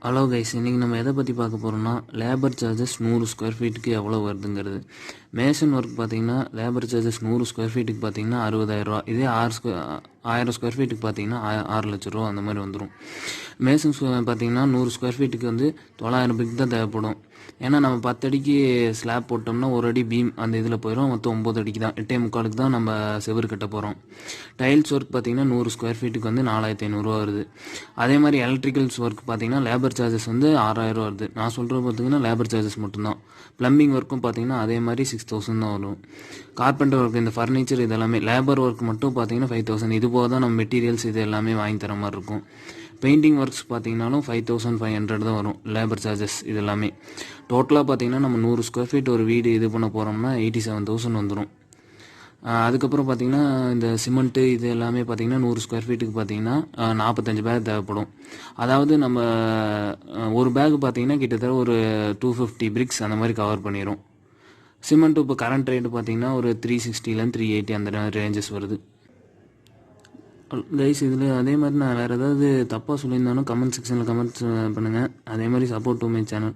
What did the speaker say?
Hello guys, இன்றைக்கி நம்ம எதை பற்றி பார்க்க போகிறோம்னா லேபர் சார்ஜஸ் 100 ஸ்கொயர் ஃபீட்டுக்கு எவ்வளோ வருதுங்கிறது. மேசன் ஒர்க் பார்த்தீங்கன்னா லேபர் சார்ஜஸ் 100 ஸ்கொயர் ஃபீட்டுக்கு பார்த்தீங்கன்னா 60,000 ரூபா. இதே 1000 ஸ்கொயர் ஃபீட்டுக்கு பார்த்தீங்கன்னா 6 லட்ச ரூபா அந்த மாதிரி வந்துடும். மேசன் பார்த்தீங்கன்னா 100 ஸ்கொயர் ஃபீட்டுக்கு வந்து 900 பிக் தான் தேவைப்படும். ஏன்னா நம்ம 10 அடிக்கு ஸ்லாப் போட்டோம்னா ஒரு அடி பீம் அந்த இதில் போயிடும். மொத்தம் 9 அடிக்கு தான் 8.75 தான் நம்ம செவுரு கட்ட போகிறோம். டைல்ஸ் ஒர்க் பார்த்தீங்கன்னா 100 ஸ்கொயர் ஃபீட்டுக்கு வந்து 4500 வருது. அதே மாதிரி எலக்ட்ரிக்கல்ஸ் ஒர்க் பார்த்தீங்கன்னா லேபர் சார்ஜஸ் வந்து 6000 வருது. நான் சொல்கிறது பார்த்தீங்கன்னா லேபர் சார்ஜஸ் மட்டும்தான். ப்ளம்பிங் ஒர்க்கும் பார்த்தீங்கன்னா அதே மாதிரி 6000 தான் வரும். கார்பெண்டர் ஒர்க், இந்த ஃபர்னிச்சர் இதெல்லாமே லேபர் ஒர்க் மட்டும் பார்த்தீங்கன்னா 5000. இது போக தான் நம்ம மெட்டீரியல்ஸ் இது எல்லாமே வாங்கி தர மாதிரி இருக்கும். பெயிண்டிங் ஒர்க்ஸ் பார்த்தீங்கன்னாலும் 5500 தான் வரும் லேபர் சார்ஜஸ். இது எல்லாமே டோட்டலாக பார்த்தீங்கன்னா நம்ம 100 ஸ்கொயர் ஃபீட் ஒரு வீடு இது பண்ண போகிறோம்னா 87,000 வந்துடும். அதுக்கப்புறம் பார்த்தீங்கன்னா இந்த சிமெண்ட்டு இது எல்லாமே பார்த்தீங்கன்னா 100 ஸ்கொயர் ஃபீட்டுக்கு பார்த்தீங்கன்னா 45 பேக் தேவைப்படும். அதாவது நம்ம ஒரு பேக் பார்த்தீங்கன்னா கிட்டத்தட்ட ஒரு 250 பிரிக்ஸ் அந்த மாதிரி கவர் பண்ணிடும். சிமெண்ட்டு இப்போ கரண்ட் ரேட்டு பார்த்தீங்கன்னா ஒரு 360லேருந்து 380 அந்த ரேஞ்சஸ் வருது. கைஸ், இதில் அதே மாதிரி நான் வேறு ஏதாவது தப்பாக சொல்லியிருந்தாலும் கமெண்ட் செக்ஷனில் கமெண்ட்ஸ் பண்ணுங்கள். அதே மாதிரி சப்போர்ட் டு மை சேனல்.